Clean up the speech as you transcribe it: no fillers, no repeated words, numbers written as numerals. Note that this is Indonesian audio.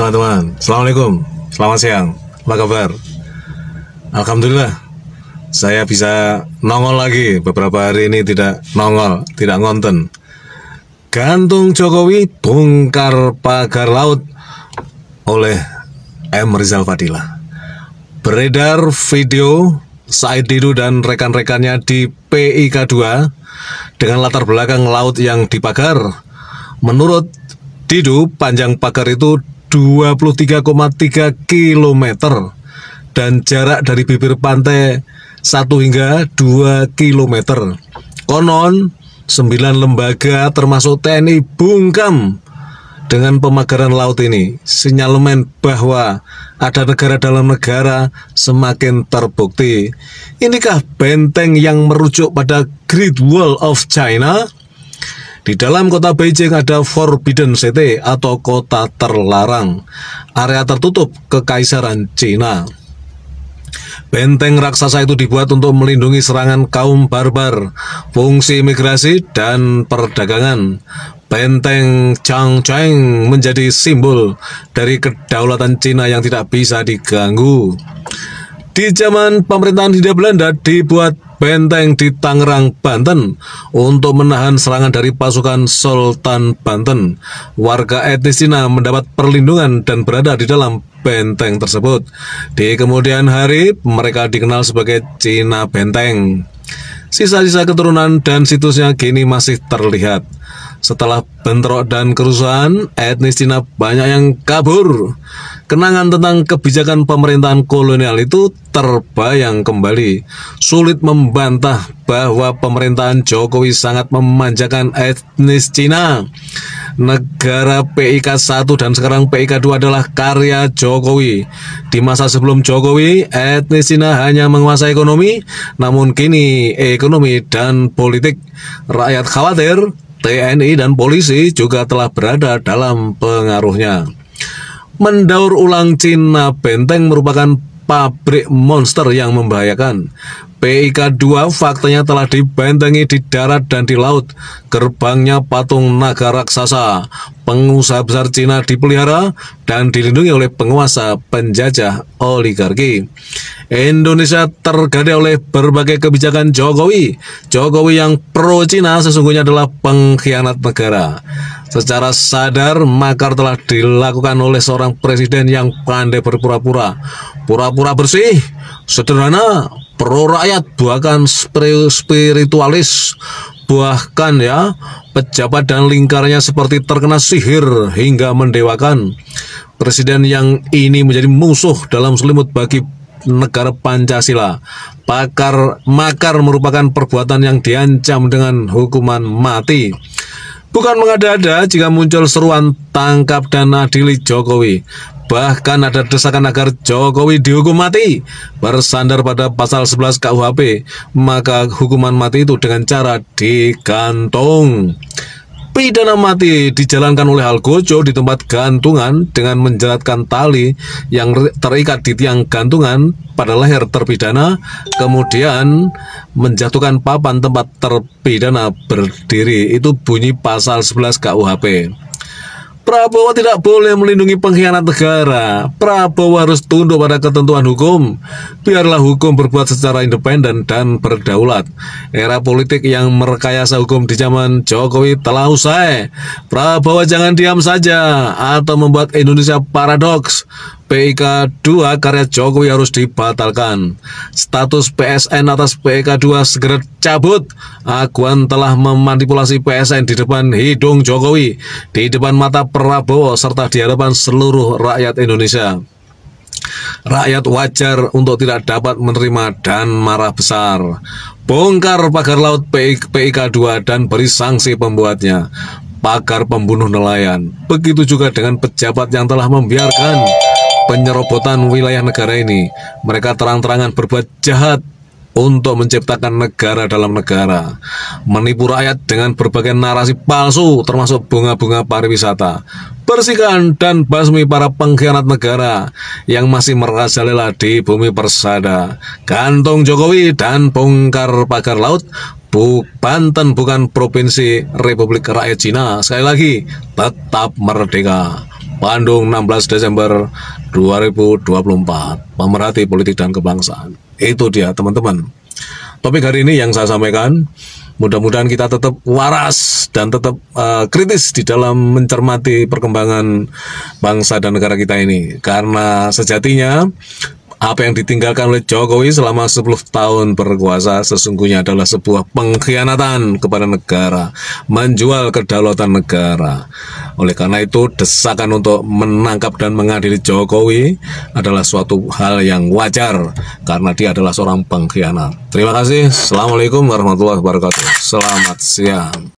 teman-teman, Assalamualaikum, selamat siang, apa kabar? Alhamdulillah, saya bisa nongol lagi. Beberapa hari ini tidak nongol, tidak ngonten. Gantung Jokowi bongkar pagar laut oleh M. Rizal Fadila. Beredar video Said Didu dan rekan-rekannya di PIK 2 dengan latar belakang laut yang dipagar. Menurut Didu, panjang pagar itu 23,3 km dan jarak dari bibir pantai 1 hingga 2 km. Konon 9 lembaga termasuk TNI bungkam dengan pemagaran laut ini. Sinyalemen bahwa ada negara dalam negara semakin terbukti. Inikah benteng yang merujuk pada Great Wall of China? Di dalam kota Beijing ada Forbidden City atau kota terlarang, area tertutup kekaisaran Cina. Benteng raksasa itu dibuat untuk melindungi serangan kaum barbar, fungsi imigrasi, dan perdagangan. Benteng Changcheng menjadi simbol dari kedaulatan Cina yang tidak bisa diganggu. Di zaman pemerintahan Hindia Belanda dibuat benteng di Tangerang, Banten untuk menahan serangan dari pasukan Sultan Banten. Warga etnis Cina mendapat perlindungan dan berada di dalam benteng tersebut. Di kemudian hari mereka dikenal sebagai Cina Benteng. Sisa-sisa keturunan dan situsnya kini masih terlihat. Setelah bentrok dan kerusuhan, etnis Cina banyak yang kabur. Kenangan tentang kebijakan pemerintahan kolonial itu terbayang kembali. Sulit membantah bahwa pemerintahan Jokowi sangat memanjakan etnis Cina. Negara PIK 1 dan sekarang PIK 2 adalah karya Jokowi. Di masa sebelum Jokowi, etnis Cina hanya menguasai ekonomi, namun kini ekonomi dan politik. Rakyat khawatir TNI dan polisi juga telah berada dalam pengaruhnya. Mendaur ulang Cina Benteng merupakan pabrik monster yang membahayakan. PIK 2 faktanya telah dibentengi di darat dan di laut. Gerbangnya patung naga raksasa. Pengusaha besar Cina dipelihara dan dilindungi oleh penguasa penjajah oligarki. Indonesia tergadai oleh berbagai kebijakan Jokowi. Jokowi yang pro Cina sesungguhnya adalah pengkhianat negara. Secara sadar, makar telah dilakukan oleh seorang presiden yang pandai berpura-pura. Pura-pura bersih, sederhana, pro rakyat, bahkan spiritualis. Bahkan ya, pejabat dan lingkarnya seperti terkena sihir hingga mendewakan. Presiden yang ini menjadi musuh dalam selimut bagi negara Pancasila. Makar merupakan perbuatan yang diancam dengan hukuman mati. Bukan mengada-ada jika muncul seruan tangkap dan adili Jokowi. Bahkan ada desakan agar Jokowi dihukum mati. Bersandar pada pasal 11 KUHP, maka hukuman mati itu dengan cara digantung. Pidana mati dijalankan oleh Algojo di tempat gantungan dengan menjeratkan tali yang terikat di tiang gantungan pada leher terpidana, kemudian menjatuhkan papan tempat terpidana berdiri. Itu bunyi pasal 11 KUHP. Prabowo tidak boleh melindungi pengkhianat negara. Prabowo harus tunduk pada ketentuan hukum. Biarlah hukum berbuat secara independen dan berdaulat. Era politik yang merekayasa hukum di zaman Jokowi telah usai. Prabowo jangan diam saja atau membuat Indonesia paradoks. PIK 2 karya Jokowi harus dibatalkan. Status PSN atas PIK 2 segera cabut. Aguan telah memanipulasi PSN di depan hidung Jokowi, di depan mata Prabowo, serta di hadapan seluruh rakyat Indonesia. Rakyat wajar untuk tidak dapat menerima dan marah besar. Bongkar pagar laut PIK 2 dan beri sanksi pembuatnya. Pagar pembunuh nelayan. Begitu juga dengan pejabat yang telah membiarkan penyerobotan wilayah negara ini. Mereka terang-terangan berbuat jahat untuk menciptakan negara dalam negara, menipu rakyat dengan berbagai narasi palsu termasuk bunga-bunga pariwisata. Bersihkan dan basmi para pengkhianat negara yang masih merajalela di bumi persada. Gantung Jokowi dan bongkar pagar laut. Banten bukan provinsi Republik Rakyat Cina. Sekali lagi, tetap merdeka. Bandung 16 Desember 2024. Pemerhati politik dan kebangsaan. Itu dia teman-teman. Topik hari ini yang saya sampaikan. Mudah-mudahan kita tetap waras dan tetap kritis di dalam mencermati perkembangan bangsa dan negara kita ini. Karena sejatinya apa yang ditinggalkan oleh Jokowi selama 10 tahun berkuasa sesungguhnya adalah sebuah pengkhianatan kepada negara, menjual kedaulatan negara. Oleh karena itu, desakan untuk menangkap dan mengadili Jokowi adalah suatu hal yang wajar karena dia adalah seorang pengkhianat. Terima kasih. Assalamualaikum warahmatullahi wabarakatuh. Selamat siang.